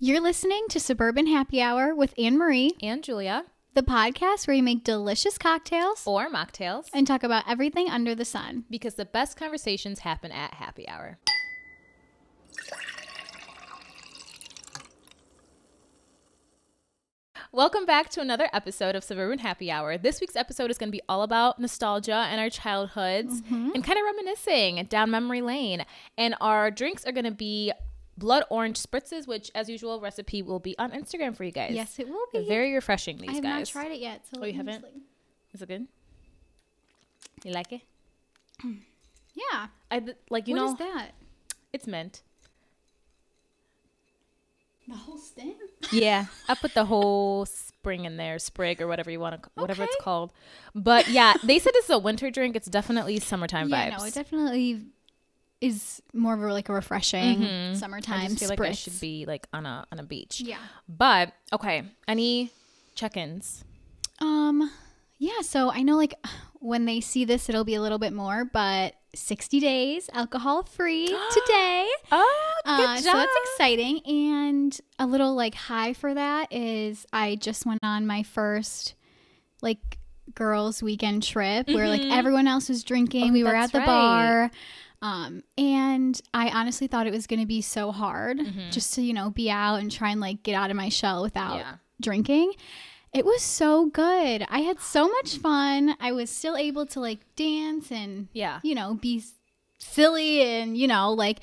You're listening to Suburban Happy Hour with Anne-Marie and Julia, the podcast where we make delicious cocktails or mocktails, and talk about everything under the sun. because the best conversations happen at happy hour. Welcome back to another episode of Suburban Happy Hour. This week's episode is going to be all about nostalgia and our childhoods and kind of reminiscing down memory lane. And our drinks are going to be blood orange spritzes, which, as usual, recipe will be on Instagram for you guys. Yes, it will be. They're very refreshing, these I have guys. not tried it yet. So Oh, you haven't? Is it good? You like it? Yeah. What is that? It's mint. The whole stem? Yeah, I put the whole spring in there, sprig or whatever you want to, whatever it's Okay. called. But yeah, they said this is a winter drink. It's definitely summertime vibes. Yeah, no, it definitely is more of a refreshing summertime I just feel spritz. like I should be like on a beach. Yeah. But okay, any check-ins? Yeah, so I know when they see this it'll be a little bit more, but 60 days alcohol free today. Oh, good So job. that's exciting. And a little high for that is I just went on my first girls weekend trip where everyone else was drinking. We were at the bar. And I honestly thought it was going to be so hard just to, be out and try and get out of my shell without drinking. It was so good. I had so much fun. I was still able to dance and, be silly and,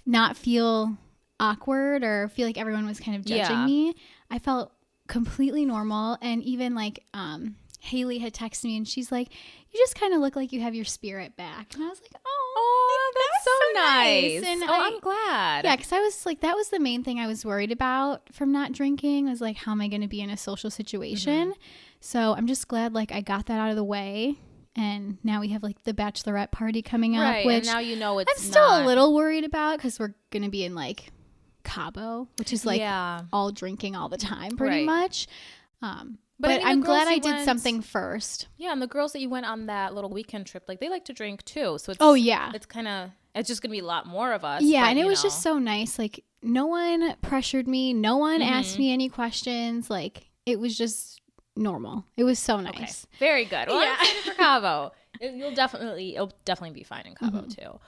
not feel awkward or feel like everyone was kind of judging me. I felt completely normal. And even Haley had texted me and she's like, you just kind of look like you have your spirit back. And I was like, Oh, that's so nice. And I'm glad. Yeah, because I was that was the main thing I was worried about from not drinking was how am I going to be in a social situation? So I'm just glad I got that out of the way. And now we have the bachelorette party coming up, Right, which and now it's I'm still a little worried about because we're going to be in Cabo, which is all drinking all the time pretty much. But I'm glad I did something first. Yeah, and the girls that you went on that little weekend trip, they like to drink too. So it's it's just gonna be a lot more of us. Yeah, but, and it was just so nice. No one pressured me. No one asked me any questions. It was just normal. It was so nice. Okay. Very good. Well, I'm excited for Cabo. It'll definitely be fine in Cabo too.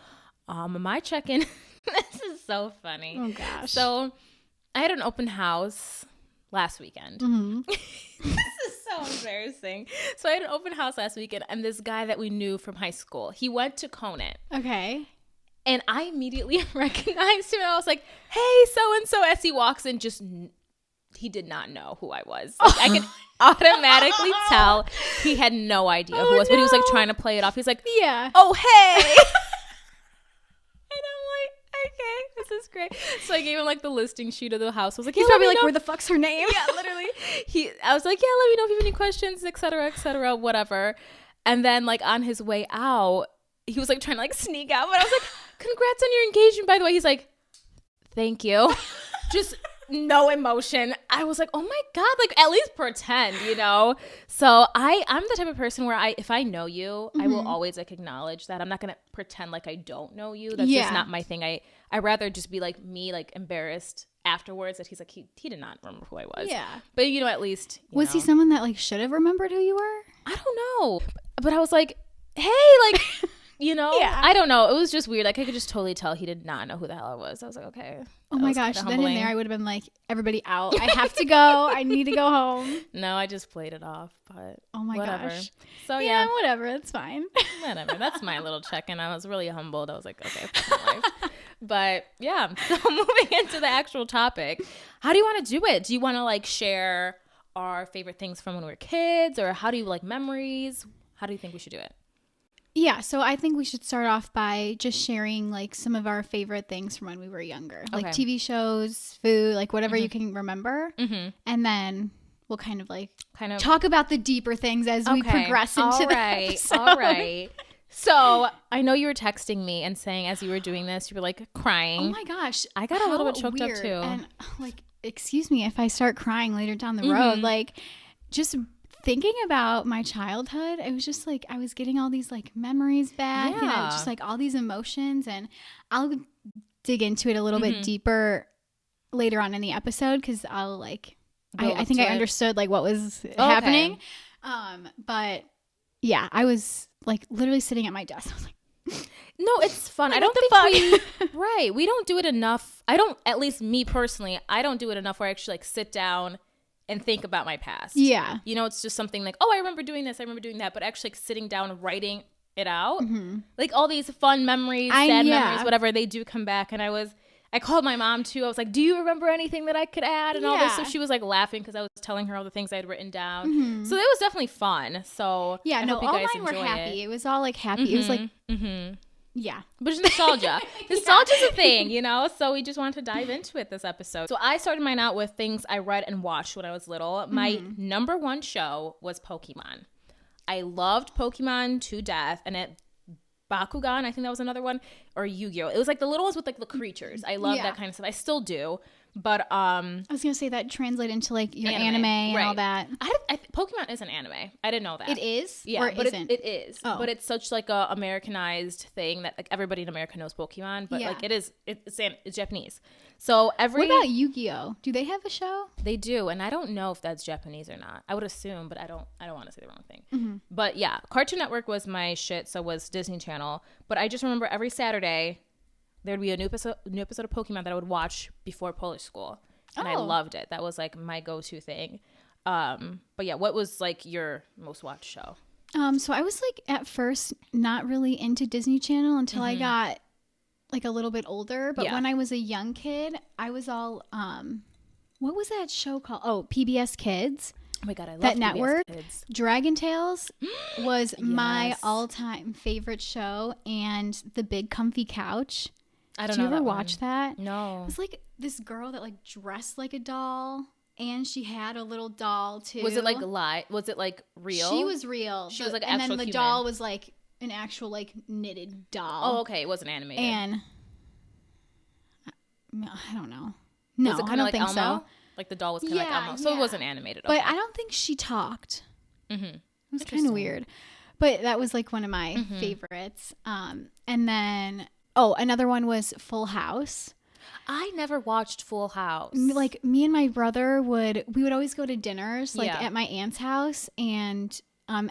My check-in. This is so funny. Oh gosh. So I had an open house last weekend. This is so embarrassing. So I had an open house last weekend, and this guy that we knew from high school, he went to Conant. Okay. And I immediately recognized him, and I was like, hey, so-and-so, as he walks in, he did not know who I was. I could automatically tell he had no idea who I was, but he was trying to play it off. He's like, yeah. Oh, hey. And I'm like, okay, this is great. So I gave him the listing sheet of the house. I was like, he's probably where the fuck's her name? Yeah, literally. I was like, yeah, let me know if you have any questions, et cetera, whatever. And then on his way out, he was trying to sneak out. But I was like, congrats on your engagement, by the way. He's like, thank you. Just no emotion. I was like, oh my God, at least pretend, So I'm the type of person where if I know you, I will always acknowledge that. I'm not going to pretend I don't know you. That's just not my thing. I rather just be me, embarrassed afterwards that he's he did not remember who I was. Yeah. But at least was he someone that should have remembered who you were? I don't know. But I was like, hey, Yeah. I don't know. It was just weird. I could just totally tell he did not know who the hell I was. I was like, okay. Oh my gosh. Then in there I would have been everybody out. I have to go. I need to go home. No, I just played it off, but oh my whatever. Gosh. So yeah, whatever. It's fine. Whatever. That's my little check-in. I was really humbled. I was like, okay, fuck my life. But yeah, so moving into the actual topic, how do you want to do it? Do you want to share our favorite things from when we were kids, or how do you memories? How do you think we should do it? Yeah, so I think we should start off by just sharing some of our favorite things from when we were younger, TV shows, food, whatever you can remember, and then we'll kind of talk about the deeper things as we progress into the episode. All right. So I know you were texting me and saying as you were doing this, you were crying. Oh my gosh, I got a little bit choked up too. And excuse me if I start crying later down the road, just thinking about my childhood, it was just I was getting all these memories back and just all these emotions, and I'll dig into it a little bit deeper later on in the episode because I'll like Go I up think to I it. understood like what was Okay. happening. But yeah, I was like literally sitting at my desk. I was like, No, it's fun. Like, I don't what think the we right. We don't do it enough. I don't, at least me personally, I don't do it enough where I actually like sit down and think about my past. yeah. You know, it's just something like, oh, I remember doing this, I remember doing that, but actually like, sitting down and writing it out. Like all these fun memories, sad memories, whatever, they do come back. And I called my mom too. I was like, do you remember anything that I could add and all this? So she was like laughing because I was telling her all the things I had written down. So it was definitely fun. So Yeah, I no, hope you all guys mine were enjoy happy. It was all like happy. It was like, yeah. But it's nostalgia. Nostalgia's a thing, you know? So we just wanted to dive into it this episode. So I started mine out with things I read and watched when I was little. My number one show was Pokemon. I loved Pokemon to death. And Bakugan, I think that was another one, or Yu-Gi-Oh! It was like the little ones with like the creatures. I love that kind of stuff. I still do. But I was gonna say that translate into like your anime and all that. Pokemon is an anime. I didn't know that. It is, yeah, or but isn't? it is. But it's such like a Americanized thing that like everybody in America knows Pokemon. But like it's Japanese. So What about Yu-Gi-Oh? Do they have a show? They do, and I don't know if that's Japanese or not. I would assume, but I don't want to say the wrong thing. But yeah, Cartoon Network was my shit. So was Disney Channel. But I just remember every Saturday there'd be a new episode of Pokemon that I would watch before Polish school. And I loved it. That was like my go-to thing. But yeah, what was like your most watched show? So I was like at first not really into Disney Channel until I got like a little bit older. But when I was a young kid, I was all what was that show called? Oh, PBS Kids. Oh my god, I love that PBS network. Kids. Dragon Tales was my all-time favorite show, and The Big Comfy Couch. I don't know. Did you ever that watch that? No. It was like this girl that like dressed like a doll, and she had a little doll too. Was it like was it like real? She was real. She was like and actual then the human. doll was like an actual like knitted doll. Oh, okay. It wasn't animated. And I don't know. No, was it I kind don't of like think Elmo? so. Like the doll was kind of like Elmo, so it wasn't animated. But okay. I don't think she talked. It was kind of weird. But that was like one of my favorites. And then another one was Full House. I never watched Full House. Like me and my brother we would always go to dinners like at my aunt's house, and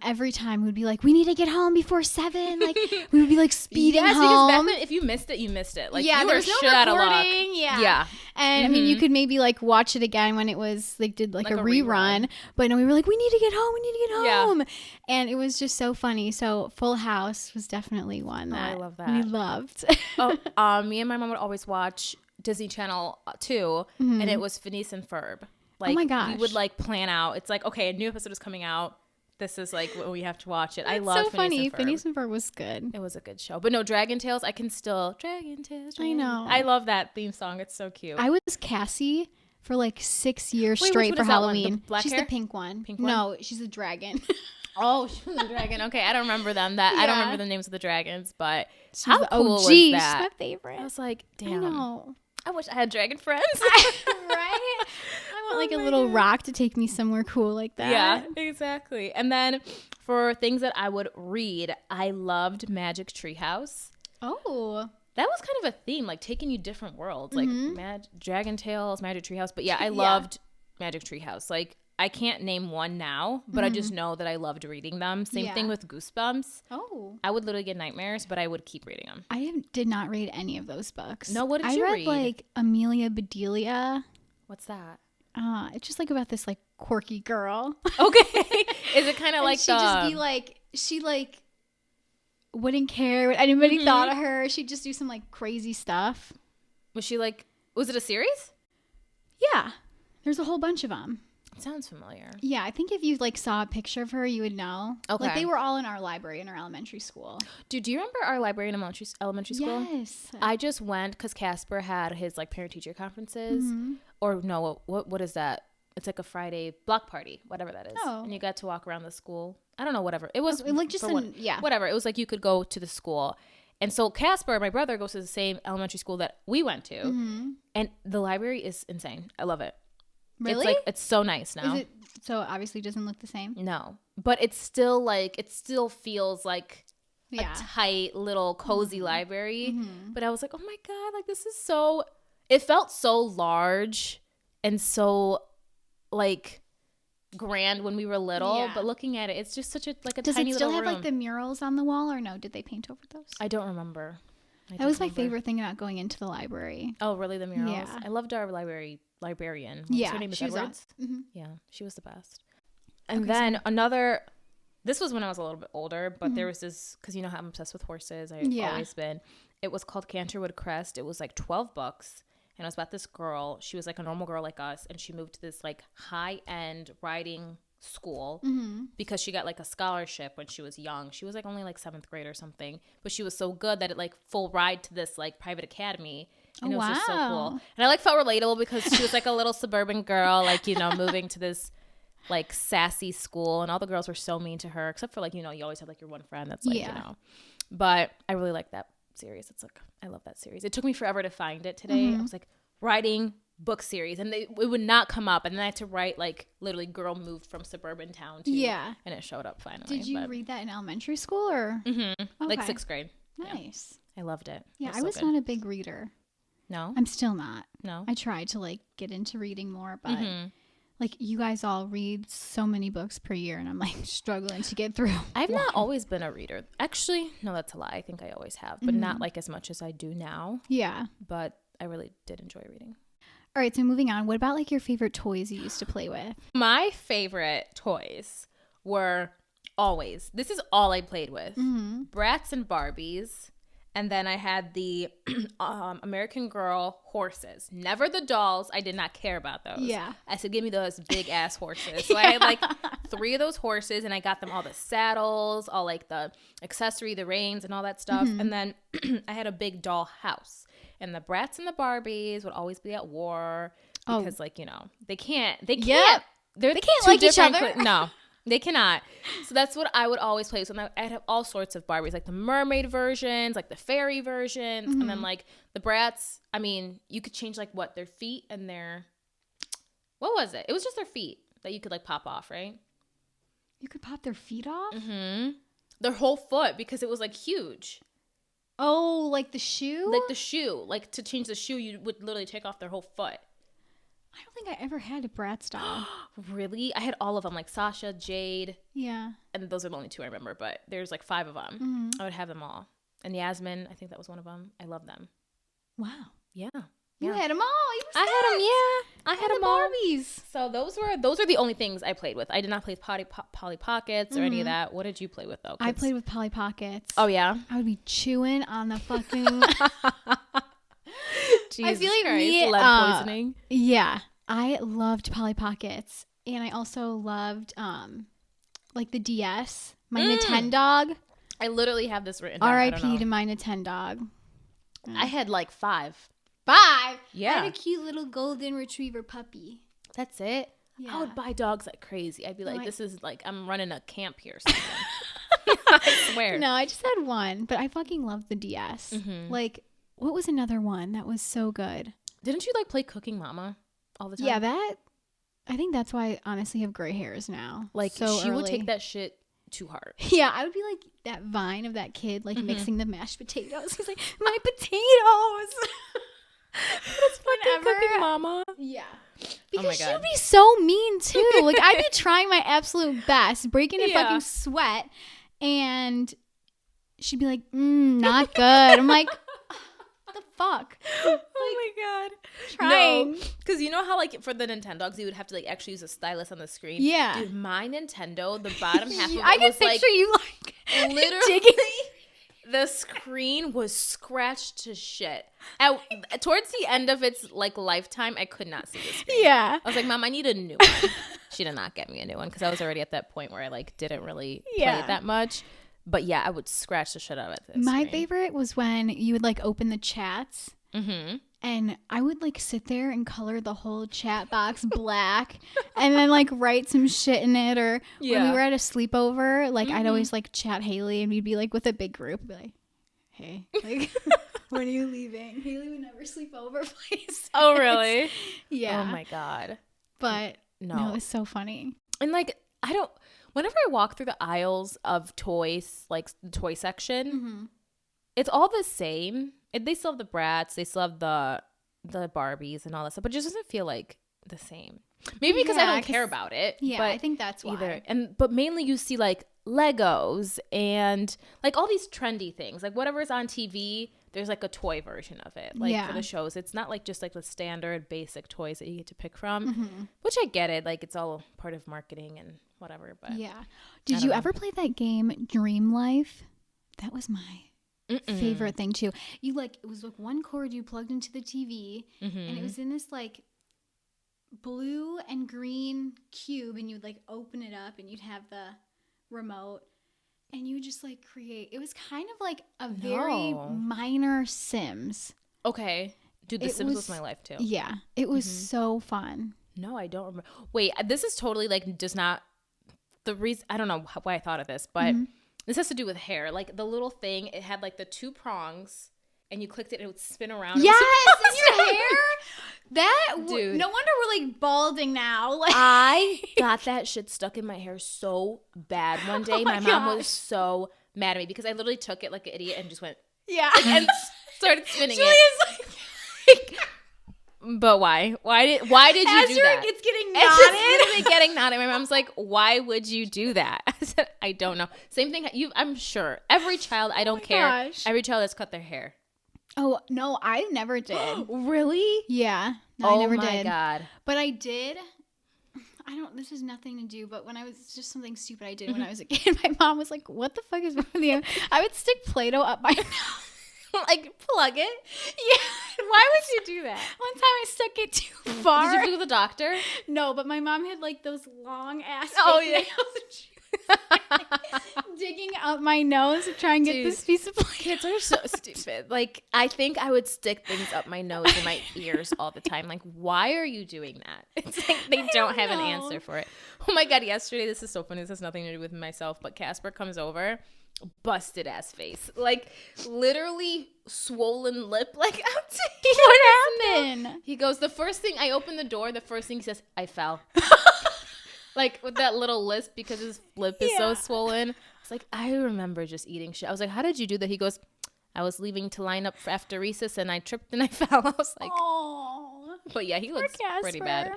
every time we'd be like, we need to get home before 7. Like we would be like speeding home. Because back then, if you missed it, you missed it. Like you were shit out of luck. Yeah. And I mean, you could maybe like watch it again when it was like did like a rerun. But no, we were like, we need to get home. We need to get home. And it was just so funny. So Full House was definitely one that I love that. we loved. Me and my mom would always watch Disney Channel too, and it was Phineas and Ferb. Like, oh my gosh. We would like plan out. It's like, okay, a new episode is coming out. This is like when we have to watch it. I love so funny. And Ferb. Phineas and Ferb was good. It was a good show. But no, Dragon Tales, I can still Dragon Tales. I know. I love that theme song. It's so cute. I was Cassie for like 6 years Wait, straight which for one is that one? Halloween. The black she's hair? the pink one. Pink one? No, she's a dragon. Oh, she was a dragon. Okay, I don't remember them. I don't remember the names of the dragons, but how the cool OG. was She's that? my favorite. I was like, damn. I know. I wish I had dragon friends. Right? I want like a little rock to take me somewhere cool like that. Yeah, exactly. And then for things that I would read, I loved Magic Treehouse. Oh. That was kind of a theme, like taking you different worlds, like Dragon Tales, Magic Treehouse. But yeah, I loved Magic Treehouse. Like, I can't name one now, but I just know that I loved reading them. Same thing with Goosebumps. Oh. I would literally get nightmares, but I would keep reading them. I did not read any of those books. No, what did you read? I read like Amelia Bedelia. What's that? It's just like about this like quirky girl. Okay. Is it kind of like she'd just be like, she like wouldn't care what anybody thought of her. She'd just do some like crazy stuff. Was she like, was it a series? Yeah. There's a whole bunch of them. Sounds familiar. Yeah, I think if you like saw a picture of her, you would know. Okay. Like they were all in our library in our elementary school. Dude, do you remember our library in elementary school? Yes. I just went because Casper had his like parent teacher conferences, or no, what is that? It's like a Friday block party, whatever that is. Oh. And you got to walk around the school. I don't know, whatever it was. Like just whatever. It was like you could go to the school. And so Casper, my brother, goes to the same elementary school that we went to, and the library is insane. I love it. Really? It's like it's so nice now. Is it so obviously doesn't look the same? No, but it's still like it still feels like Yeah. a tight little cozy library. But I was like, oh my god, like this is so. it felt so large and so like grand when we were little, but looking at it, it's just such a like a tiny little room. Does it still have like the murals on the wall, or no? Did they paint over those? I don't remember. That was my favorite thing about going into the library. Oh, really? The murals? Yeah. I loved our librarian. Yeah. Her name is Edwards. Mm-hmm. Yeah, she was the best. And then another, this was when I was a little bit older, but there was this, because you know how I'm obsessed with horses. I've always been. It was called Canterwood Crest. It was like 12 books. And it was about this girl. She was like a normal girl like us. And she moved to this like high-end riding school because she got like a scholarship when she was young. She was like only like 7th grade or something. But she was so good that it like full ride to this like private academy. And it was just so cool. And I like felt relatable because she was like a little suburban girl, like, you know, moving to this like sassy school. And all the girls were so mean to her, except for like, you know, you always have like your one friend that's like, you know. But I really like that series. It's like, I love that series. It took me forever to find it today. I was like writing book series and it would not come up, and then I had to write like literally girl moved from suburban town to and it showed up finally. Did you read that in elementary school or like 6th grade? Nice. I loved it. Yeah, I was not a big reader. No, I'm still not. No, I tried to like get into reading more, but like you guys all read so many books per year and I'm like struggling to get through. I've not always been a reader. Actually, no, that's a lie. I think I always have, but not like as much as I do now. Yeah. But I really did enjoy reading. All right, so moving on. What about like your favorite toys you used to play with? My favorite toys were always, this is all I played with, Bratz and Barbies. And then I had the American Girl horses. Never the dolls. I did not care about those. Yeah. I said, give me those big ass horses. So I had like 3 of those horses, and I got them all the saddles, all like the accessory, the reins, and all that stuff. And then I had a big doll house. And the Bratz and the Barbies would always be at war because, like, you know, they can't like each other. No. They cannot. So that's what I would always play with. And I'd have all sorts of Barbies, like the mermaid versions, like the fairy versions. And then like the Bratz, I mean, you could change like what? Their feet and their, what was it? It was just their feet that you could like pop off, right? You could pop their feet off? Their whole foot, because it was like huge. Oh, like the shoe? Like the shoe. Like to change the shoe, you would literally take off their whole foot. I don't think I ever had a Bratz doll. Really? I had all of them, like Sasha, Jade. Yeah. And those are the only 2 I remember, but there's like 5 of them. I would have them all. And Yasmin, I think that was one of them. I love them. Wow. Yeah. You had them all. You were I had them all. Barbies. So those are the only things I played with. I did not play with Polly Pockets or any of that. What did you play with though? I played with Polly Pockets. Oh yeah. I would be chewing on the fucking. Jesus I feel like lead poisoning. Yeah, I loved Polly Pockets, and I also loved like the DS, my Nintendog. I literally have this written down. R.I.P. to my Nintendog. I had like 5. 5? Yeah. I had a cute little golden retriever puppy. That's it? Yeah. I would buy dogs like crazy. I'd be like, this is like, I'm running a camp here or something. I swear. No, I just had 1, but I fucking loved the DS. Like, what was another one that was so good? Didn't you like play Cooking Mama all the time? Yeah, I think that's why I honestly have gray hairs now. Like, she would take that shit too hard. Yeah, I would be like that vine of that kid, like mixing the mashed potatoes. He's like, my potatoes. It's fucking Cooking Mama. Yeah. Because she would be so mean too. Like, I'd be trying my absolute best, breaking a fucking sweat, and she'd be like, not good. I'm like, what the fuck? Oh my god. Trying. Because you know how like for the Nintendogs you would have to like actually use a stylus on the screen? Yeah. Dude, my Nintendo, the bottom half of it I can was picture like you like literally digging. The screen was scratched to shit. Towards the end of its like lifetime, I could not see the screen. Yeah. I was like, Mom, I need a new one. She did not get me a new one because I was already at that point where I like didn't really play it that much. But yeah, I would scratch the shit out of it. My favorite was when you would like open the chats. And I would like sit there and color the whole chat box black and then like write some shit in it. Or when we were at a sleepover, like I'd always like chat Haley, and we'd be like with a big group, be like, hey, like, when are you leaving? Haley would never sleep over, please. Oh, really? Yeah. Oh my God. But no, it's so funny. And like, whenever I walk through the aisles of toys, like the toy section, it's all the same. They still have the Bratz. They still have the the Barbies and all that stuff, but it just doesn't feel like the same. Maybe because I don't care about it. Yeah, but I think that's why. But mainly you see like Legos and like all these trendy things, like whatever's on TV, there's like a toy version of it. Like for the shows, it's not like just like the standard basic toys that you get to pick from, which I get it. Like it's all part of marketing and whatever. But yeah. Did you ever play that game Dream Life? That was my favorite thing too. You like, it was like one cord you plugged into the TV and it was in this like blue and green cube, and you'd like open it up and you'd have the remote and you would just like create. It was kind of like a very minor Sims. Okay. Dude, The Sims was my life too. Yeah. It was so fun. No, I don't remember. Wait, this is totally like does not the reason. I don't know why I thought of this, but this has to do with hair. Like the little thing, it had like the 2 prongs, and you clicked it and it would spin around. Yes, in your hair. That dude. No wonder we're like balding now. Like I got that shit stuck in my hair so bad one day. My mom was so mad at me because I literally took it like an idiot and just went and started spinning it. But why? Why did you do that? It's getting knotted. It's literally getting knotted. My mom's like, "Why would you do that?" I said, "I don't know." Same thing. I'm sure every child. I don't care. Gosh. Every child has cut their hair. Oh no, I never did. Really? Yeah. No, I never did. Oh my god. But I did. I don't. This has nothing to do. But when I was just something stupid I did when I was a kid, my mom was like, "What the fuck is wrong with you?" I would stick Play-Doh up my nose. Like plug it? Yeah. Why would you do that? One time I stuck it too far. Did you go to the doctor? No, but my mom had like those long ass nails. Digging up my nose to try and get this piece of Play-Doh. Kids are so stupid. Like I think I would stick things up my nose and my ears all the time. Like why are you doing that? It's like they don't have an answer for it. Oh my god, yesterday, this is so funny. This has nothing to do with myself, but Casper comes over, busted ass face, like literally swollen lip, like out to what happened? He goes, the first thing I open the door, the first thing he says, I fell. Like with that little lisp because his lip is so swollen. It's like, I remember just eating shit. I was like, how did you do that? He goes, I was leaving to line up for after recess and I tripped and I fell. I was like, oh. But yeah, he looks pretty bad.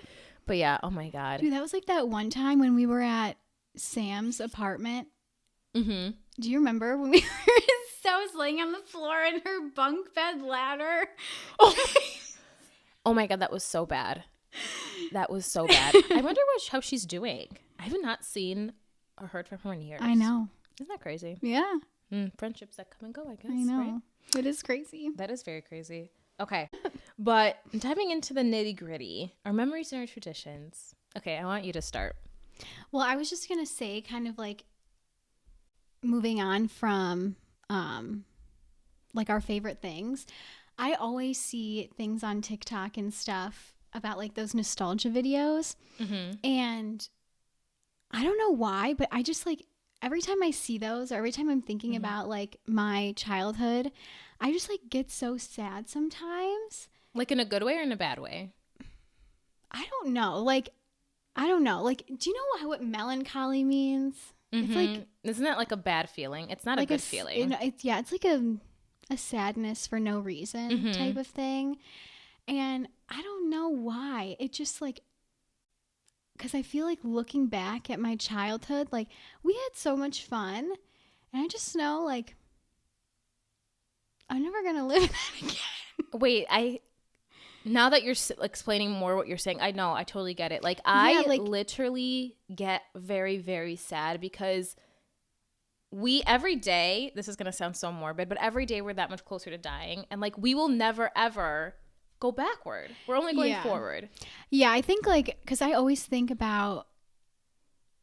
But yeah, oh my god. Dude, that was like that one time when we were at Sam's apartment. Mm-hmm. Do you remember when we were? I was laying on the floor in her bunk bed ladder. Oh my god, that was so bad. That was so bad. I wonder how she's doing. I have not seen or heard from her in years. I know. Isn't that crazy? Yeah. Friendships that come and go, I guess. I know. Right? It is crazy. That is very crazy. Okay. But diving into the nitty gritty, our memories and our traditions. Okay, I want you to start. Well, I was just going to say kind of like moving on from like our favorite things. I always see things on TikTok and stuff about like those nostalgia videos. And I don't know why, but I just like every time I see those or every time I'm thinking about like my childhood, I just like get so sad sometimes. Like in a good way or in a bad way? I don't know. Like, I don't know. Like, do you know what melancholy means? It's like, isn't that like a bad feeling? It's not like a good feeling. It's like a sadness for no reason type of thing. And I don't know why. It just like, because I feel like looking back at my childhood, like we had so much fun. And I just know like, I'm never going to live that again. Wait, now that you're explaining more what you're saying, I know, I totally get it. Like I literally get very, very sad because every day, this is going to sound so morbid, but every day we're that much closer to dying. And like, we will never, ever go backward. We're only going forward. Yeah, I think like, because I always think about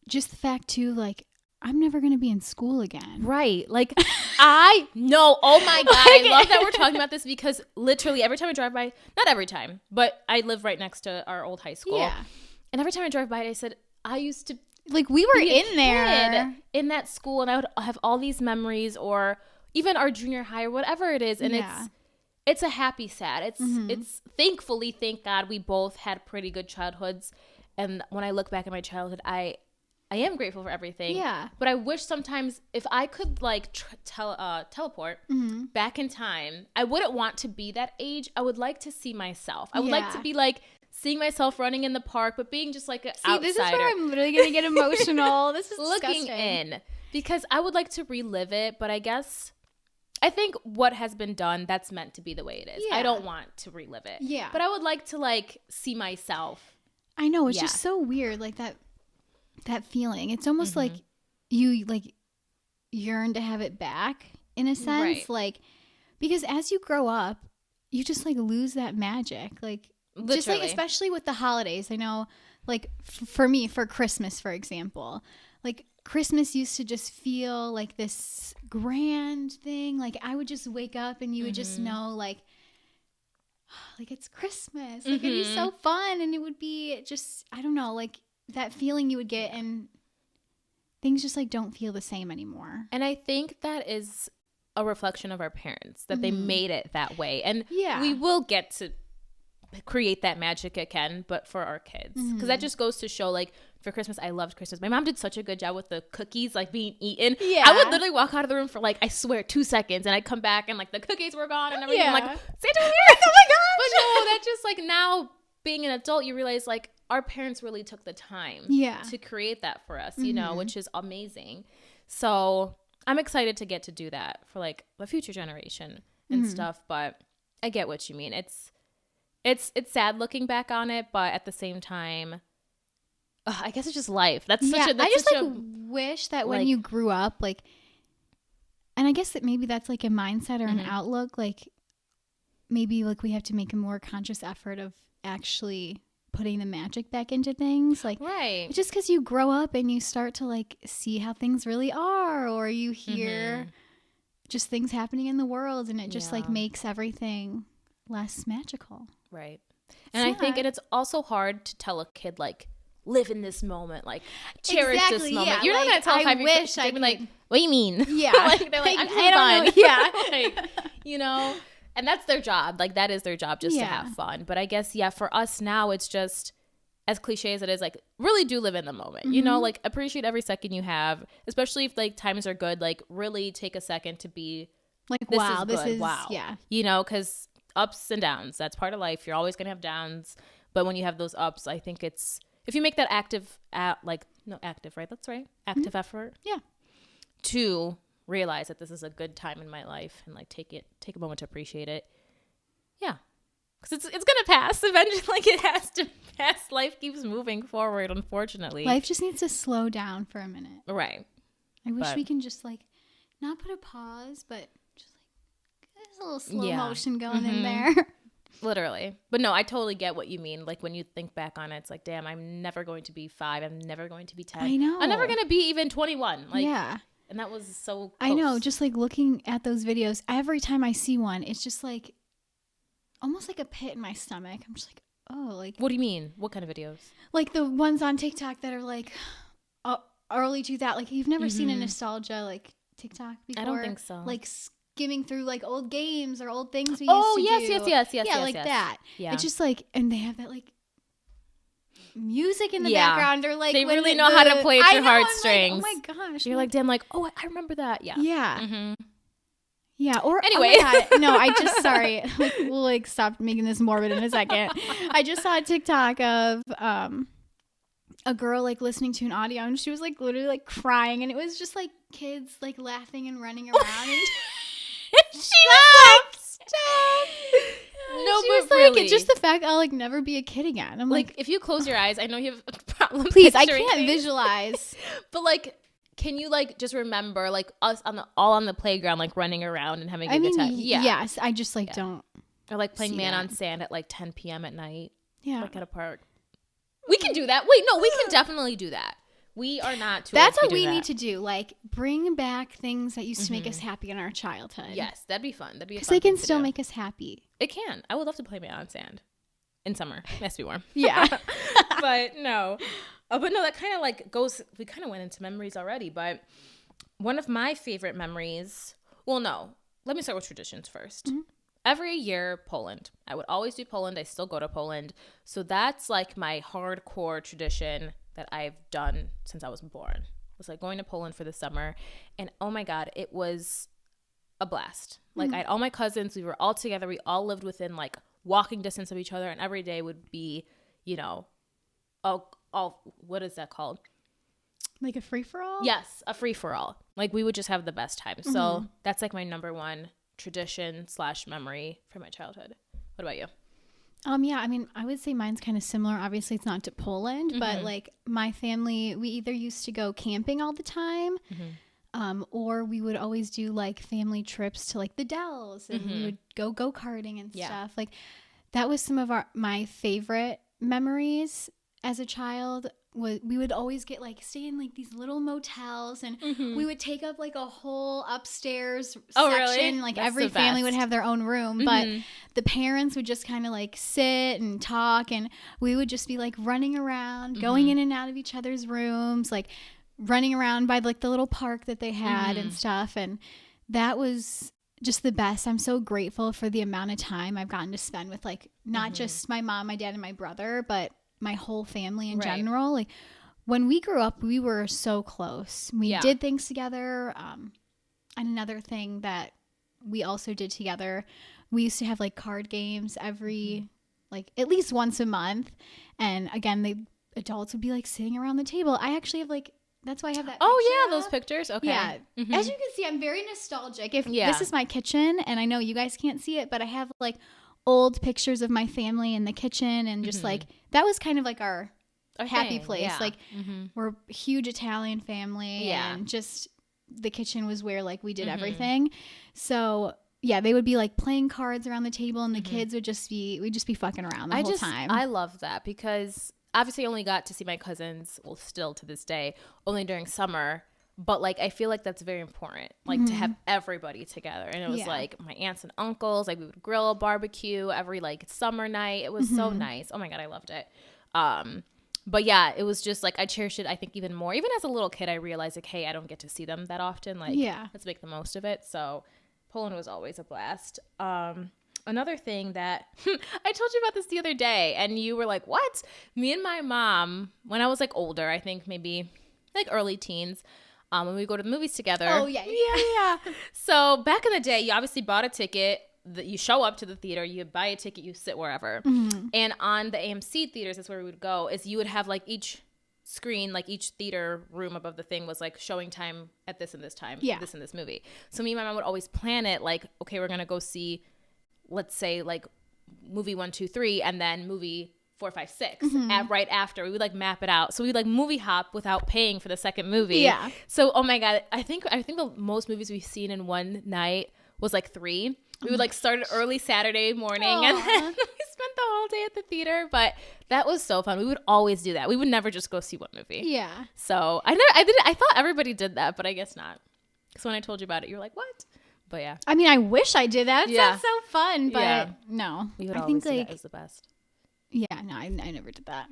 just the fact too, like, I'm never going to be in school again. Right. Like, I know. Oh my God. I love that we're talking about this because literally every time I drive by, not every time, but I live right next to our old high school. Yeah. And every time I drive by it, I said, I used to. Like, we were in there. In that school, and I would have all these memories, or even our junior high or whatever it is. And it's a happy sad. It's thankfully, thank God, we both had pretty good childhoods. And when I look back at my childhood, I am grateful for everything. Yeah. But I wish sometimes if I could like teleport back in time, I wouldn't want to be that age. I would like to see myself. I would like to be like seeing myself running in the park, but being just like an outsider. This is where I'm literally going to get emotional. This is looking disgusting. in. Because I would like to relive it, but I think what has been done, that's meant to be the way it is. Yeah. I don't want to relive it. Yeah. But I would like to like see myself. I know. It's just so weird. Like that feeling. It's almost like you like yearn to have it back in a sense. Right. Like, because as you grow up, you just like lose that magic. Like, literally. Just like, especially with the holidays. I know, like for me, for Christmas, for example, like Christmas used to just feel like this grand thing. Like I would just wake up and you would just know like it's Christmas. Like it'd be so fun, and it would be just, I don't know, like that feeling you would get, and things just like don't feel the same anymore. And I think that is a reflection of our parents, that they made it that way. And we will get to create that magic again, but for our kids, because that just goes to show, like, for Christmas, I loved Christmas. My mom did such a good job with the cookies like being eaten. I would literally walk out of the room for like, I swear, 2 seconds, and I'd come back and like the cookies were gone and everything. I'm like, Santa here. Oh my gosh. But no, that just like, now being an adult, you realize like our parents really took the time to create that for us, you know, which is amazing. So I'm excited to get to do that for like the future generation and stuff. But I get what you mean. It's sad looking back on it, but at the same time, I guess it's just life. That's such a. I just like wish that when you grew up, like, and I guess that maybe that's like a mindset or an outlook. Like, maybe like we have to make a more conscious effort of actually putting the magic back into things. Like, right? Just because you grow up and you start to like see how things really are, or you hear just things happening in the world, and it just like makes everything less magical. Right. And I think it's also hard to tell a kid like, live in this moment, like cherish this moment. Yeah, you're not gonna tell I wish I'd be like, what do you mean? Yeah. Like they're like, I'm fun. Know. Yeah. Like, you know, and that's their job. Like that is their job, just to have fun. But I guess for us now, it's just, as cliche as it is, like really do live in the moment. You know, like appreciate every second you have, especially if like times are good. Like really take a second to be like, this is wow. Yeah. You know, because ups and downs, that's part of life. You're always gonna have downs, but when you have those ups, I think it's, if you make that active effort to realize that this is a good time in my life and like take a moment to appreciate it. Yeah, because it's gonna pass eventually. Like it has to pass. Life keeps moving forward, unfortunately. Life just needs to slow down for a minute. Right. I wish we can just like not put a pause, but just like there's a little slow motion going in there. Literally. But no, I totally get what you mean. Like when you think back on it, it's like, damn, I'm never going to be 5. I'm never going to be 10. I know. I'm never going to be even 21. Like, and that was so close. I know. Just like looking at those videos, every time I see one, it's just like almost like a pit in my stomach. I'm just like, oh, like. What do you mean? What kind of videos? Like the ones on TikTok that are like early 2000. Like you've never seen a nostalgia like TikTok before? I don't think so. Like skimming through like old games or old things we used to do. Yes. Yeah, like that. Yeah. It's just like, and they have that like music in the background, or like they really know how to play at your heartstrings. Like, oh my gosh. You're like, damn, like, oh, I remember that. Yeah. Yeah. Yeah. Or anyway. Oh my God. No, I just, sorry. Like, we'll like stop making this morbid in a second. I just saw a TikTok of a girl like listening to an audio, and she was like literally like crying, and it was just like kids like laughing and running around. And she was like, stop. No, she was like, it's just the fact I'll like never be a kid again. I'm like, if you close your eyes, I know you have a problem. Please, I can't visualize. But like, can you like just remember like us all on the playground, like running around and having a good time? Yeah. Yes, I just like don't. Or like playing Man on Sand at like 10 p.m. at night. Yeah. Like at a park. We can do that. Wait, no, we can definitely do that. We are not too That's what we need to do. Like, bring back things that used to make us happy in our childhood. Yes, that'd be fun. Because they can still make us happy. It can. I would love to play Man on Sand in summer. It has to be warm. Yeah. But no. But no, that kind of like goes, we kind of went into memories already. But one of my favorite memories, well, no. Let me start with traditions first. Every year, Poland. I would always do Poland. I still go to Poland. So that's like my hardcore tradition that I've done since I was born. It was like going to Poland for the summer, and oh my God, it was a blast. Like I had all my cousins, we were all together, we all lived within like walking distance of each other, and every day would be, you know, all what is that called? Like a free-for-all? Yes, a free-for-all. Like we would just have the best time. So that's like my number one tradition / memory from my childhood. What about you? Yeah, I mean, I would say mine's kind of similar. Obviously, it's not to Poland, but like my family, we either used to go camping all the time, or we would always do like family trips to like the Dells, and we would go go-karting and stuff. Like that was some of my favorite memories as a child. We would always get like stay in like these little motels, and we would take up like a whole upstairs section. Really? Like That's every the family best. would have their own room, but the parents would just kind of like sit and talk, and we would just be like running around, going in and out of each other's rooms, like running around by like the little park that they had and stuff. And that was just the best. I'm so grateful for the amount of time I've gotten to spend with like not just my mom, my dad, and my brother, but my whole family in general. Like when we grew up, we were so close. We did things together. And another thing that we also did together, we used to have like card games every like at least once a month. And again, the adults would be like sitting around the table. I actually have like, that's why I have that picture those pictures. Okay. Yeah. As you can see, I'm very nostalgic. This is my kitchen, and I know you guys can't see it, but I have like old pictures of my family in the kitchen, and just like that was kind of like our happy thing, place. yeah. Like we're a huge Italian family, and just the kitchen was where like we did everything. So yeah, they would be like playing cards around the table, and the kids would just be fucking around the whole time. I love that because obviously I only got to see my cousins, well, still to this day, only during summer. But like I feel like that's very important, like to have everybody together. And it was like my aunts and uncles, like we would grill, barbecue every like summer night. It was so nice. Oh my God, I loved it. But yeah, it was just like I cherished it, I think, even more. Even as a little kid, I realized like, hey, I don't get to see them that often. Like let's make the most of it. So Poland was always a blast. Another thing that I told you about this the other day, and you were like, what? Me and my mom, when I was like older, I think maybe like early teens, when we go to the movies together. Oh, yeah. So back in the day, you obviously bought a ticket. You show up to the theater, you buy a ticket, you sit wherever. And on the AMC theaters, that's where we would go, is you would have like each screen, like each theater room above the thing was like showing time at this and this time, this and this movie. So me and my mom would always plan it like, okay, we're going to go see, let's say like movie 1, 2, 3, and then movie 4, 5, 6 right after. We would like map it out. So we would like movie hop without paying for the second movie. Yeah. So, oh my God, I think the most movies we've seen in one night was like 3. We would like start early Saturday morning and then we spent the whole day at the theater. But that was so fun. We would always do that. We would never just go see one movie. Yeah. So I thought everybody did that, but I guess not. Because when I told you about it, you were like, what? But yeah. I mean, I wish I did that. It sounds so fun, but no. We would always do that. It was the best. Yeah, no, I never did that.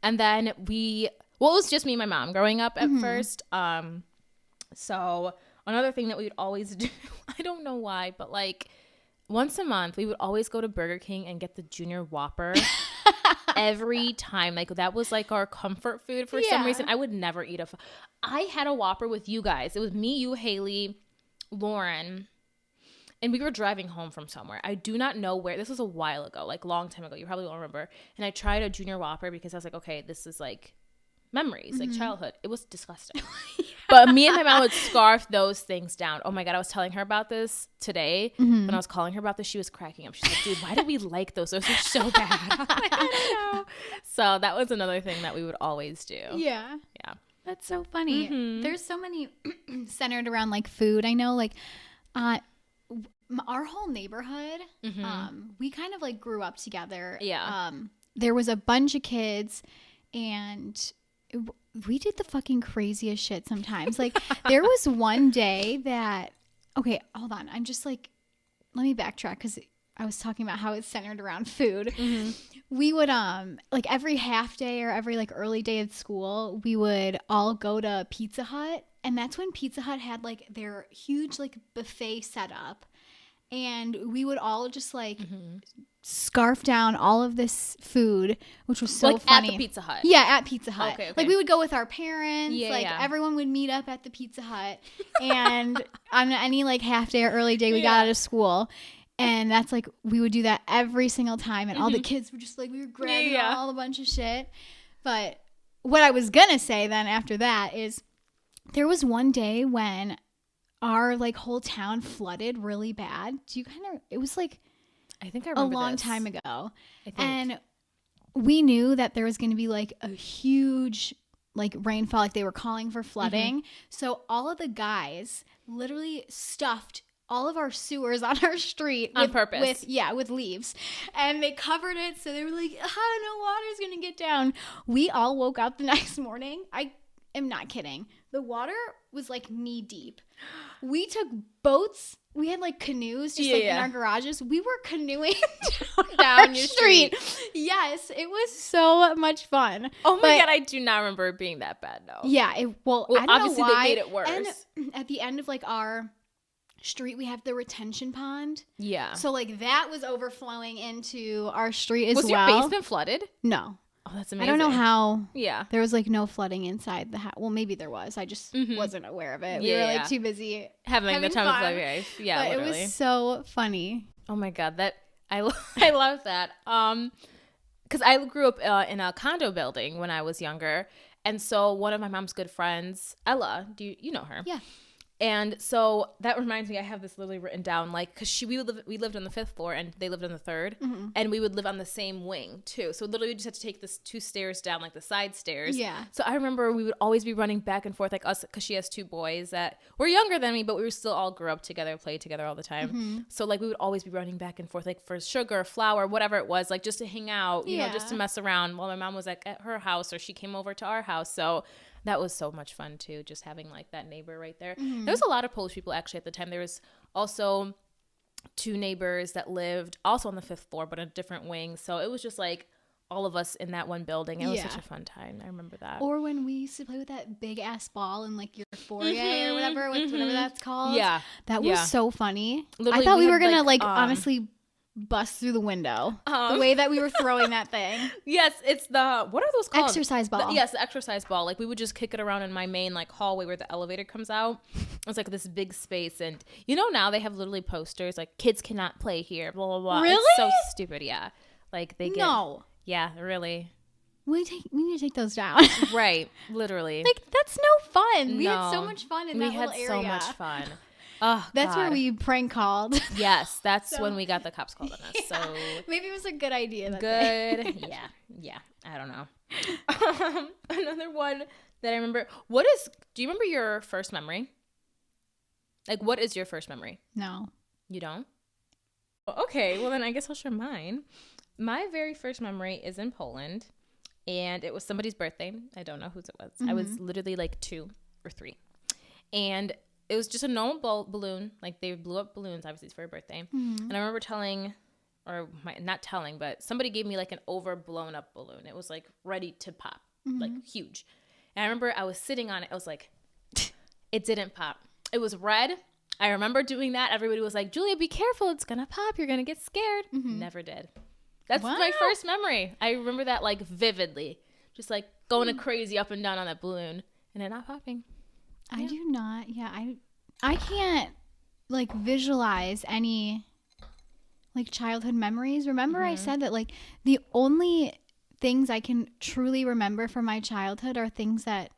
And then it was just me and my mom growing up at first. So another thing that we would always do, I don't know why, but like once a month, we would always go to Burger King and get the Junior Whopper every time. Like that was like our comfort food for some reason. I would never eat I had a Whopper with you guys. It was me, you, Haley, Lauren, and we were driving home from somewhere. I do not know where. This was a while ago, like long time ago. You probably won't remember. And I tried a Junior Whopper because I was like, okay, this is like memories, like childhood. It was disgusting. But me and my mom would scarf those things down. Oh my God, I was telling her about this today. When I was calling her about this, she was cracking up. She's like, dude, why did we like those? Those are so bad. I don't know. So that was another thing that we would always do. Yeah. That's so funny. There's so many centered around like food. I know like our whole neighborhood, we kind of like grew up together. Yeah. There was a bunch of kids, and we did the fucking craziest shit sometimes. Like there was one day that, okay, hold on. I'm just like, let me backtrack because I was talking about how it's centered around food. We would, like every half day or every like early day of school, we would all go to Pizza Hut. And that's when Pizza Hut had like their huge like buffet set up. And we would all just like scarf down all of this food, which was so like funny. at the Pizza Hut. Yeah, at Pizza Hut. Okay. Like we would go with our parents. Yeah, like yeah. everyone would meet up at the Pizza Hut, and on any like half day or early day we got out of school. And that's like, we would do that every single time. And all the kids were just like, we were grabbing all a bunch of shit. But what I was going to say then after that is there was one day when our like whole town flooded really bad. Do you it was like I think I remember a long this. time ago. I think. And we knew that there was going to be like a huge like rainfall, like they were calling for flooding. So all of the guys literally stuffed all of our sewers on our street on purpose with leaves, and they covered it, so they were like, no water's gonna get down. We all woke up the next morning. I am not kidding, the water was like knee deep. We took boats, we had like canoes just in our garages. We were canoeing down your street. Yes, it was so much fun. Oh my God, I do not remember it being that bad though. Yeah, I don't obviously know why. they made it worse. And at the end of like our street we have the retention pond, so like that was overflowing into our street as well. Was your basement flooded? No. Oh, that's amazing. I don't know how. There was like no flooding inside the house. Well, maybe there was, I just wasn't aware of it. We were like too busy having the time fun. of their life. Yeah, but literally. It was so funny. Oh my God, that I love that. Because I grew up in a condo building when I was younger, and so one of my mom's good friends, Ella, you know her? Yeah. And so that reminds me, I have this literally written down, like, because we lived on the 5th floor and they lived on the 3rd, and we would live on the same wing too. So literally we just had to take this 2 stairs down, like the side stairs. Yeah. So I remember we would always be running back and forth, like us, because she has 2 boys that were younger than me, but we were still all grew up together, played together all the time. So like we would always be running back and forth, like for sugar, flour, whatever it was, like just to hang out, you know, just to mess around while my mom was like at her house or she came over to our house. So that was so much fun too, just having like that neighbor right there. There was a lot of Polish people actually at the time. There was also 2 neighbors that lived also on the 5th floor, but a different wing. So it was just like all of us in that one building. It was such a fun time. I remember that. Or when we used to play with that big ass ball in like your foyer or whatever, whatever that's called. Yeah. That was so funny. Literally, I thought we were had, going to like honestly bust through the window. The way that we were throwing that thing. Yes, it's the, what are those called? Exercise ball. Yes, the exercise ball. Like we would just kick it around in my main like hallway where the elevator comes out. It's like this big space, and you know now they have literally posters like kids cannot play here, blah blah blah. Really? It's so stupid. Yeah, like they get. No. Yeah, really. We need to take those down. Right, literally. Like that's no fun. We had so much fun in that little area. We had so much fun. Oh, that's God. where we prank called. Yes, that's when we got the cops called on us. So maybe it was a good idea. Good. Yeah. I don't know. Another one that I remember. Do you remember your first memory? Like, what is your first memory? No. You don't? Okay, well then I guess I'll share mine. My very first memory is in Poland, and it was somebody's birthday. I don't know whose it was. I was literally like 2 or 3. And it was just a normal balloon. Like they blew up balloons, obviously, for her birthday. And I remember not telling, but somebody gave me like an overblown up balloon. It was like ready to pop, like huge. And I remember I was sitting on it. I was like, it didn't pop. It was red. I remember doing that. Everybody was like, Julia, be careful. It's going to pop. You're going to get scared. Never did. That's my first memory. I remember that like vividly. Just like going crazy up and down on that balloon and it not popping. I do not. Yeah, I can't like visualize any like childhood memories. Remember I said that like the only things I can truly remember from my childhood are things that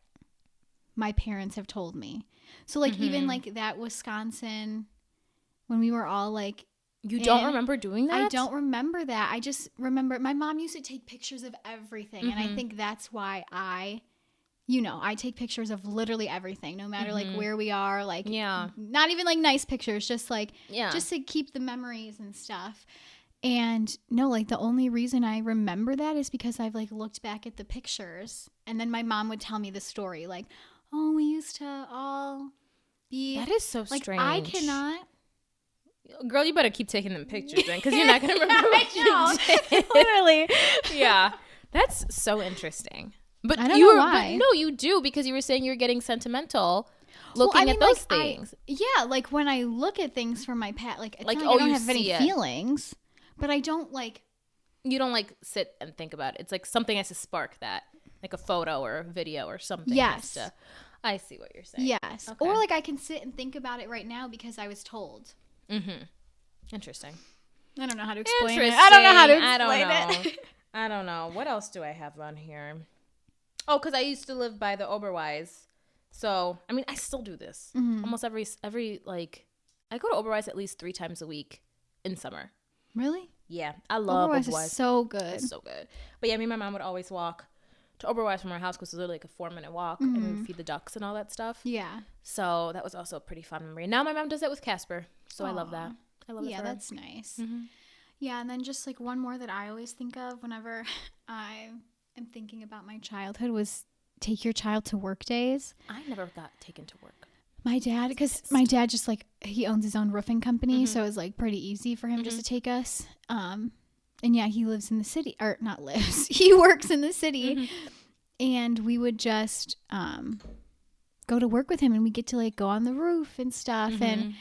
my parents have told me. So like even like that Wisconsin when we were all like You don't remember doing that? I don't remember that. I just remember my mom used to take pictures of everything and I think that's why I take pictures of literally everything, no matter like where we are, like not even like nice pictures, just like just to keep the memories and stuff. And no, like the only reason I remember that is because I've like looked back at the pictures and then my mom would tell me the story like, oh, we used to all be. That is so like, strange. I cannot. Girl, you better keep taking them pictures then because you're not going to remember what you did. Literally. Yeah. That's so interesting. But I don't know why. But no, you do because you were saying you're getting sentimental looking at those things. Yeah, like when I look at things from my past, like it's like not like I don't you have any see it. feelings, But I don't like. You don't like sit and think about it. It's like something has to spark that, like a photo or a video or something. Yes. I see what you're saying. Yes. Okay. Or like I can sit and think about it right now because I was told. Mm-hmm. Interesting. I don't know how to explain it. I don't know how to explain it. I don't know. What else do I have on here? Oh, because I used to live by the Oberweis. So, I mean, I still do this. Almost every like, I go to Oberweis at least 3 times a week in summer. Really? Yeah. I love Oberweis. Is so good. It's so good. But yeah, me and my mom would always walk to Oberweis from our house because it was literally like a 4-minute walk, and we would feed the ducks and all that stuff. Yeah. So that was also a pretty fun memory. Now my mom does that with Casper. So I love that. I love it. Yeah, that's nice. Yeah, and then just like one more that I always think of whenever I am thinking about my childhood was take your child to work days. I never got taken to work. My dad, because my dad just like, he owns his own roofing company, so it was like pretty easy for him just to take us. And yeah, he lives in the city, or not lives, he works in the city. And we would just go to work with him, and we get to like go on the roof and stuff. And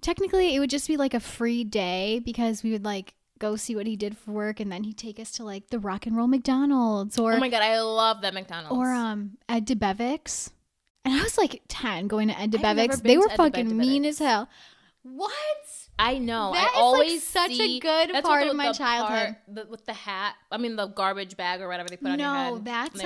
technically it would just be like a free day because we would like go see what he did for work, and then he'd take us to like the Rock and Roll McDonald's, or oh my god, I love that McDonald's, or Ed DeBevick's. And I was like 10 going to Ed DeBevick's. They were fucking mean as hell. What? I know. That I always like such see, a good part of my childhood. With the hat. I mean, the garbage bag or whatever they put on your head. No, that's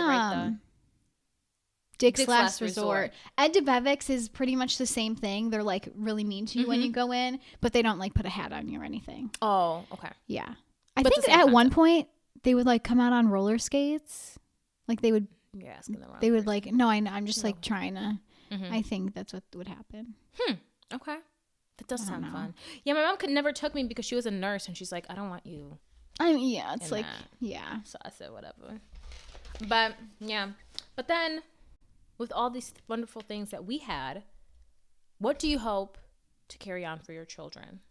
Dick's Last Resort. Ed DeBevick's is pretty much the same thing. They're like really mean to you when you go in, but they don't like put a hat on you or anything. Oh, okay. Yeah. I think at one point they would like come out on roller skates. Like they would. You're asking the wrong They would person. like, no, I know. I'm just like trying to. I think that's what would happen. Okay. That does sound fun. Yeah, my mom never took me because she was a nurse, and she's like, I don't want you. I mean, yeah, it's like, that. yeah. So I said, whatever. But, yeah. But then, with all these wonderful things that we had, what do you hope to carry on for your children?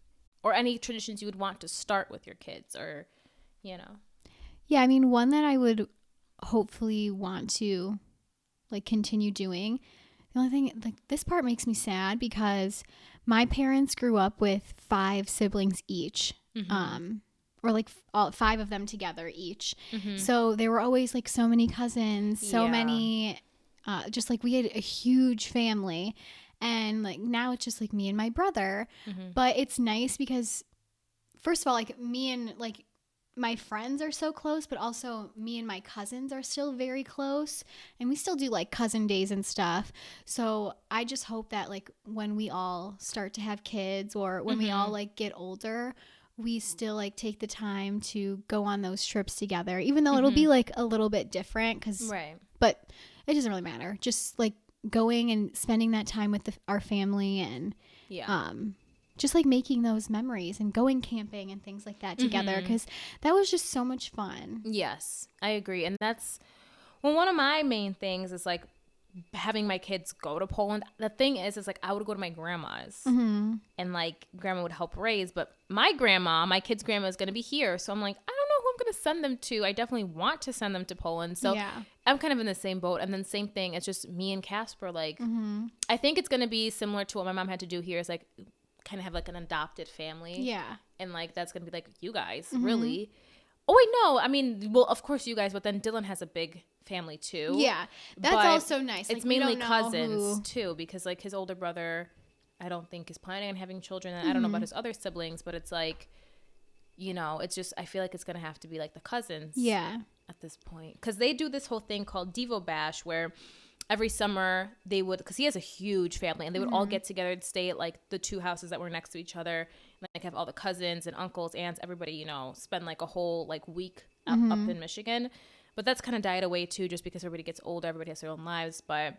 Or any traditions you would want to start with your kids, or, you know? Yeah, I mean, one that I would hopefully want to, like, continue doing. The only thing, like, this part makes me sad because my parents grew up with 5 siblings each. Or like 5 of them together each. So there were always like so many cousins, so many, just like we had a huge family, and like now it's just like me and my brother. But it's nice because first of all, like me and like my friends are so close, but also me and my cousins are still very close, and we still do like cousin days and stuff. So I just hope that like when we all start to have kids, or when we all like get older, we still like take the time to go on those trips together, even though it'll be like a little bit different but it doesn't really matter. Just like going and spending that time with our family, and just like making those memories and going camping and things like that together, because that was just so much fun. Yes, I agree. And that's one of my main things is like having my kids go to Poland. The thing is like I would go to my grandma's and like grandma would help raise, but my kids' grandma is going to be here. So I'm like, I don't know who I'm going to send them to. I definitely want to send them to Poland. So I'm kind of in the same boat. And then same thing, it's just me and Casper. Like, I think it's going to be similar to what my mom had to do here, is like kind of have like an adopted family. Yeah. And like, that's going to be like you guys, really. Oh, wait, no. I mean, well, of course you guys, but then Dylan has a big family too. Yeah. That's also nice. It's like, mainly cousins too, because like his older brother, I don't think is planning on having children. And I don't know about his other siblings, but it's like, you know, it's just, I feel like it's going to have to be like the cousins. Yeah. At this point. Because they do this whole thing called Devo Bash, where every summer they would, because he has a huge family, and they would all get together and stay at like the 2 houses that were next to each other, and like have all the cousins and uncles, aunts, everybody, you know, spend like a whole like week up in Michigan. But that's kind of died away too, just because everybody gets older, everybody has their own lives. But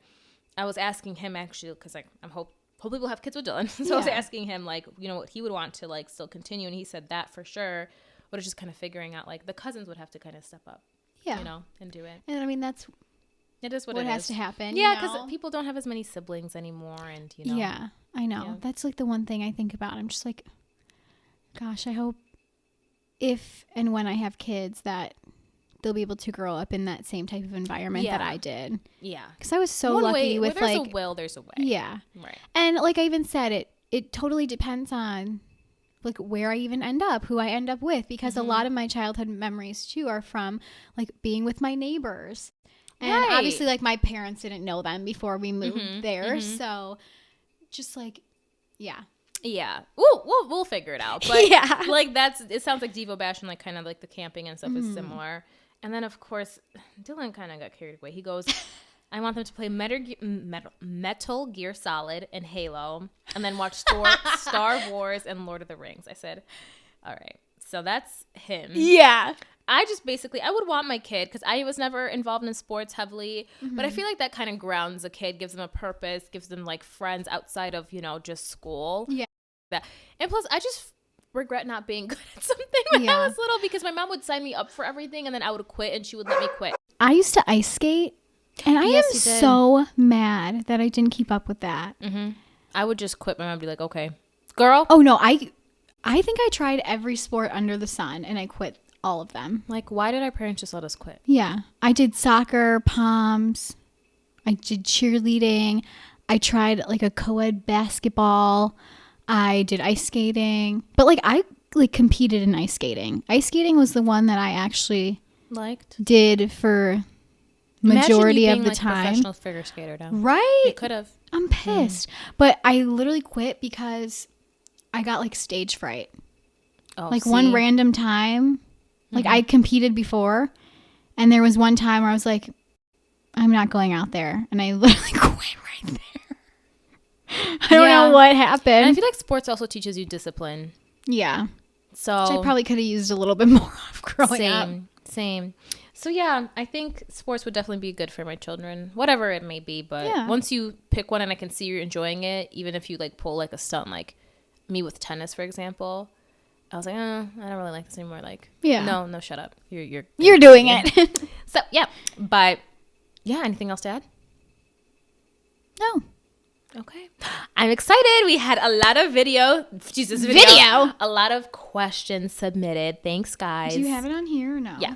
I was asking him actually, because like hopefully we'll have kids with Dylan. So I was asking him like, you know, what he would want to like still continue, and he said that for sure. But it's just kind of figuring out like the cousins would have to kind of step up, you know, and do it. And I mean, it is what it has to happen. Yeah, because people don't have as many siblings anymore, and you know. Yeah, I know. Yeah. That's like the one thing I think about. I'm just like, gosh, I hope if and when I have kids that they'll be able to grow up in that same type of environment that I did. Yeah, because I was so lucky with there's a will, there's a way. Yeah, right. And like I even said, it totally depends on like where I even end up, who I end up with, because a lot of my childhood memories too are from like being with my neighbors. And obviously like my parents didn't know them before we moved there. So just like, yeah. Yeah. We'll figure it out. But yeah. like it sounds like Devo Bash and like kind of like the camping and stuff is similar. And then of course, Dylan kind of got carried away. He goes, I want them to play Metal Gear Solid and Halo, and then watch Star Wars and Lord of the Rings. I said, all right. So that's him. Yeah. I would want my kid, because I was never involved in sports heavily, but I feel like that kind of grounds a kid, gives them a purpose, gives them like friends outside of, just school. Yeah. And plus, I just regret not being good at something when I was little, because my mom would sign me up for everything and then I would quit and she would let me quit. I used to ice skate. And I am so mad that I didn't keep up with that. I would just quit. My mom would be like, okay, girl. Oh, no. I think I tried every sport under the sun and I quit all of them. Like, why did our parents just let us quit? Yeah. I did soccer, poms. I did cheerleading. I tried like a co-ed basketball. I did ice skating. But like I like competed in ice skating. Ice skating was the one that I actually did for majority of the like time. Professional figure skater now. Right? You could have. I'm pissed. But I literally quit because I got like stage fright. Oh, like one random time, like I competed before, and there was one time where I was like, I'm not going out there, and I literally quit right there. I don't know what happened. And I feel like sports also teaches you discipline. Yeah. So which I probably could have used a little bit more of growing up. Same. So yeah, I think sports would definitely be good for my children, whatever it may be. But once you pick one and I can see you're enjoying it, even if you like pull like a stunt, like me with tennis, for example, I was like, I don't really like this anymore. Like, no, shut up. You're doing it. So yeah, but yeah, anything else to add? No. Okay. I'm excited. We had a lot of video. A lot of questions submitted. Thanks, guys. Do you have it on here or no? Yeah.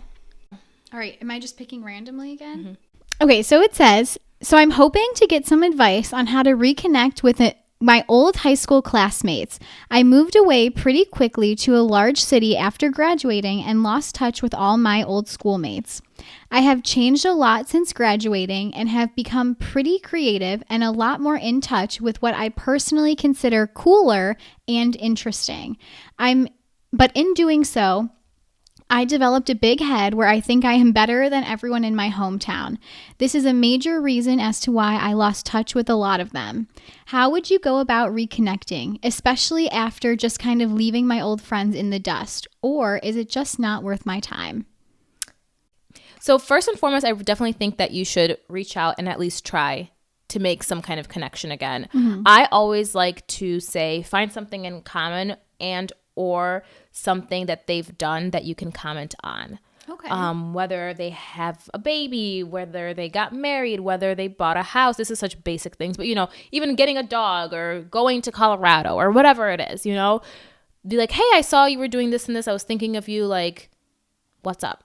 All right. Am I just picking randomly again? Okay. So it says, so I'm hoping to get some advice on how to reconnect with my old high school classmates. I moved away pretty quickly to a large city after graduating and lost touch with all my old schoolmates. I have changed a lot since graduating and have become pretty creative and a lot more in touch with what I personally consider cooler and interesting. But in doing so, I developed a big head where I think I am better than everyone in my hometown. This is a major reason as to why I lost touch with a lot of them. How would you go about reconnecting, especially after just kind of leaving my old friends in the dust? Or is it just not worth my time? So first and foremost, I definitely think that you should reach out and at least try to make some kind of connection again. I always like to say, find something in common and or something that they've done that you can comment on. Okay. Whether they have a baby, whether they got married, whether they bought a house. This is such basic things, but even getting a dog or going to Colorado or whatever it is, be like, hey, I saw you were doing this and this. I was thinking of you. Like, what's up?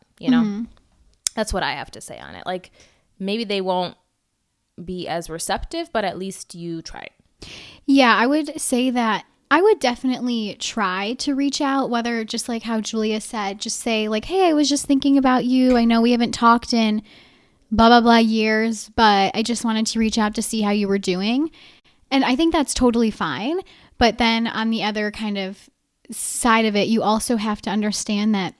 That's what I have to say on it. Like, maybe they won't be as receptive, but at least you tried. Yeah, I would say that I would definitely try to reach out, whether just like how Julia said, just say like, hey, I was just thinking about you. I know we haven't talked in blah, blah, blah years, but I just wanted to reach out to see how you were doing. And I think that's totally fine. But then on the other kind of side of it, you also have to understand that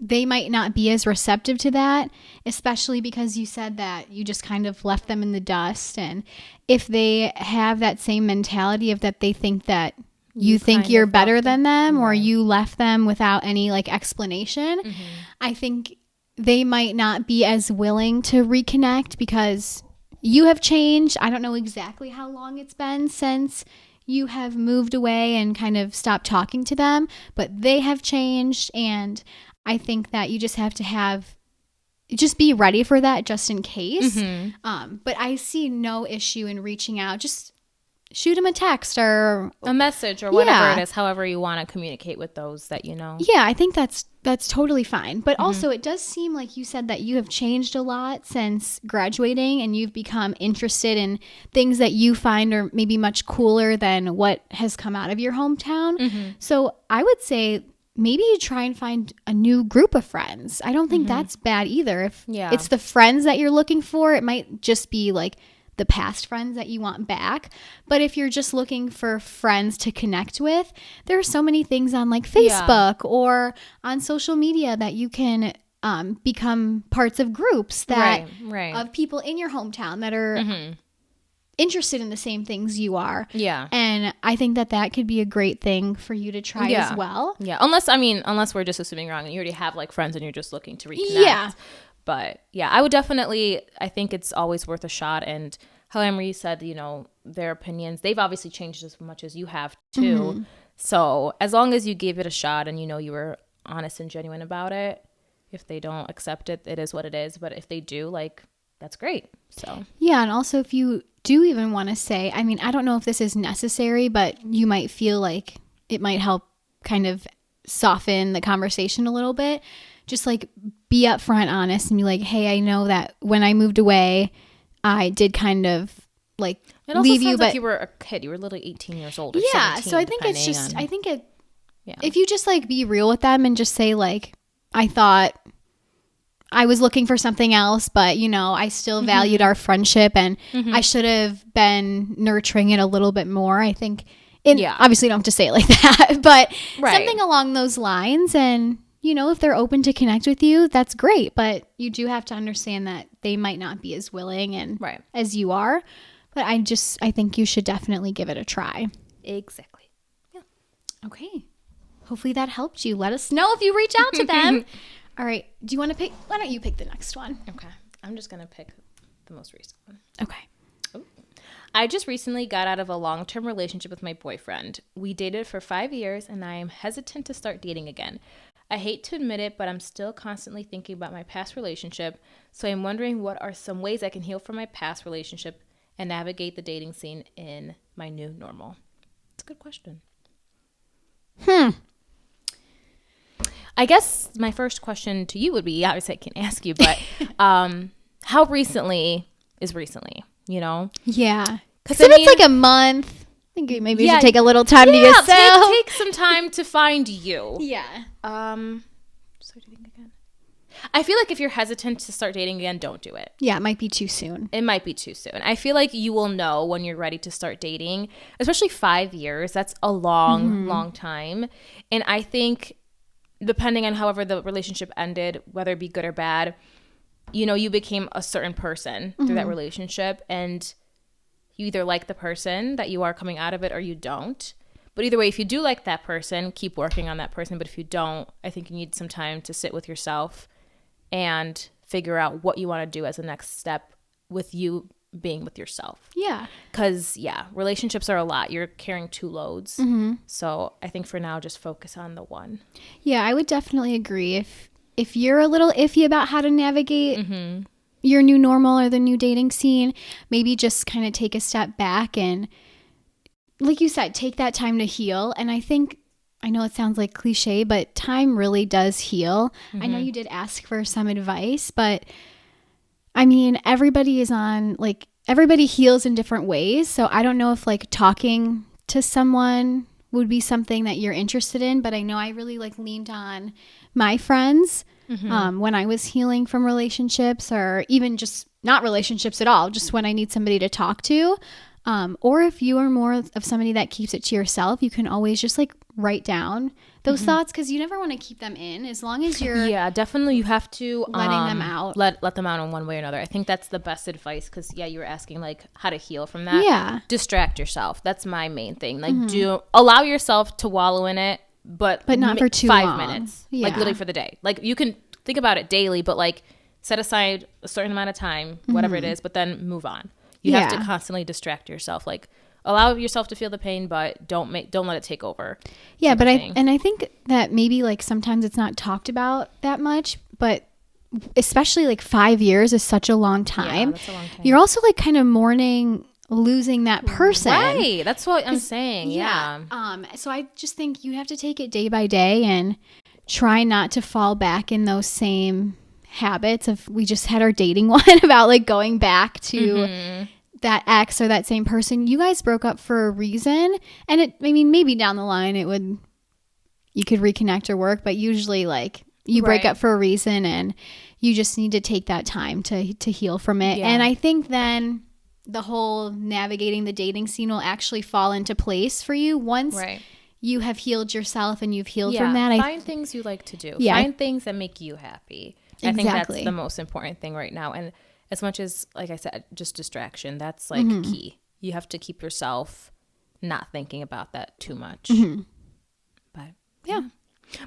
they might not be as receptive to that, especially because you said that you just kind of left them in the dust. And if they have that same mentality of that they think that you think you're better than them or you left them without any like explanation, I think they might not be as willing to reconnect because you have changed. I don't know exactly how long it's been since you have moved away and kind of stopped talking to them, but they have changed. And I think that you just have to just be ready for that just in case. But I see no issue in reaching out. Just shoot them a text or a message or whatever it is, however you want to communicate with those that you know. Yeah, I think that's totally fine. But also it does seem like you said that you have changed a lot since graduating and you've become interested in things that you find are maybe much cooler than what has come out of your hometown. So I would say maybe you try and find a new group of friends. I don't think that's bad either. If it's the friends that you're looking for, it might just be like the past friends that you want back. But if you're just looking for friends to connect with, there are so many things on like Facebook or on social media that you can become parts of groups that of people in your hometown that are interested in the same things you are. Yeah. And I think that could be a great thing for you to try as well. Yeah. Unless we're just assuming wrong and you already have like friends and you're just looking to reconnect. Yeah. But yeah, I think it's always worth a shot. And how Emery said, you know, their opinions, they've obviously changed as much as you have too. So as long as you give it a shot and, you know, you were honest and genuine about it, if they don't accept it, it is what it is. But if they do, like, that's great. So yeah. And also if you do even want to say, I mean, I don't know if this is necessary, but you might feel like it might help kind of soften the conversation a little bit. Just like be upfront, honest, and be like, hey, I know that when I moved away, I did kind of like leave you, but like you were a kid. You were literally 18 years old. Or yeah. 17, so I think it's just, if you just like be real with them and just say like, I thought I was looking for something else, but you know, I still valued our friendship and I should have been nurturing it a little bit more. I think, obviously you don't have to say it like that, but something along those lines. And you know, if they're open to connect with you, that's great. But you do have to understand that they might not be as willing and as you are. But I think you should definitely give it a try. Exactly. Yeah. Okay. Hopefully that helped you. Let us know if you reach out to them. All right. Do you want to pick? Why don't you pick the next one? Okay. I'm just going to pick the most recent one. Okay. Ooh. I just recently got out of a long-term relationship with my boyfriend. We dated for 5 years and I am hesitant to start dating again. I hate to admit it, but I'm still constantly thinking about my past relationship, so I'm wondering what are some ways I can heal from my past relationship and navigate the dating scene in my new normal. It's a good question. I guess my first question to you would be, obviously I can't ask you, but how recently is recently, you know? Yeah. Because if it's like a month, I think maybe you should take a little time to yourself. Take some time to find you. Yeah. Start dating again. I feel like if you're hesitant to start dating again, don't do it. Yeah, it might be too soon. It might be too soon. I feel like you will know when you're ready to start dating, especially 5 years. That's a long, long time. And I think depending on however the relationship ended, whether it be good or bad, you know, you became a certain person through that relationship, and you either like the person that you are coming out of it or you don't. But either way, if you do like that person, keep working on that person. But if you don't, I think you need some time to sit with yourself and figure out what you want to do as a next step with you being with yourself. Yeah. Because, relationships are a lot. You're carrying 2 loads. So I think for now, just focus on the one. Yeah, I would definitely agree. If you're a little iffy about how to navigate your new normal or the new dating scene, maybe just kind of take a step back and, like you said, take that time to heal. And I know it sounds like cliche, but time really does heal. I know you did ask for some advice, but I mean, everybody heals in different ways. So I don't know if like talking to someone would be something that you're interested in, but I know I really like leaned on my friends when I was healing from relationships, or even just not relationships at all, just when I need somebody to talk to. Or if you are more of somebody that keeps it to yourself, you can always just like write down those thoughts, because you never want to keep them in. As long as you're definitely you have to letting them out, let them out in one way or another. I think that's the best advice, because you were asking like how to heal from that. Distract yourself. That's my main thing. Like do allow yourself to wallow in it, but not for too 5 long. minutes, like literally for the day. Like you can think about it daily, but like set aside a certain amount of time, whatever it is, but then move on. You have to constantly distract yourself. Like allow yourself to feel the pain, but don't let it take over. Yeah, but I think that maybe like sometimes it's not talked about that much, but especially like 5 years is such a long time. Yeah, that's a long time. You're also like kind of mourning losing that person. Right. That's what I'm saying. Yeah. So I just think you have to take it day by day and try not to fall back in those same habits of, we just had our dating one about like going back to that ex or that same person. You guys broke up for a reason, and maybe down the line you could reconnect or work, but usually like you break up for a reason, and you just need to take that time to heal from it. And I think then the whole navigating the dating scene will actually fall into place for you once you have healed yourself and you've healed from that. Find things you like to do. Find things that make you happy. I think that's the most important thing right now. And as much as, like I said, just distraction, that's like key. You have to keep yourself not thinking about that too much. But yeah.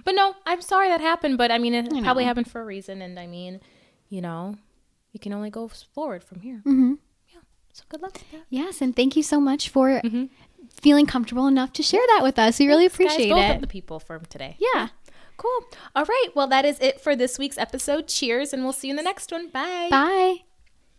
But no, I'm sorry that happened. But I mean, it probably happened for a reason. And I mean, you can only go forward from here. Yeah. So good luck with that. Yes. And thank you so much for feeling comfortable enough to share that with us. We really appreciate it. Both of the people from today. Yeah. Cool. All right. Well, that is it for this week's episode. Cheers. And we'll see you in the next one. Bye. Bye.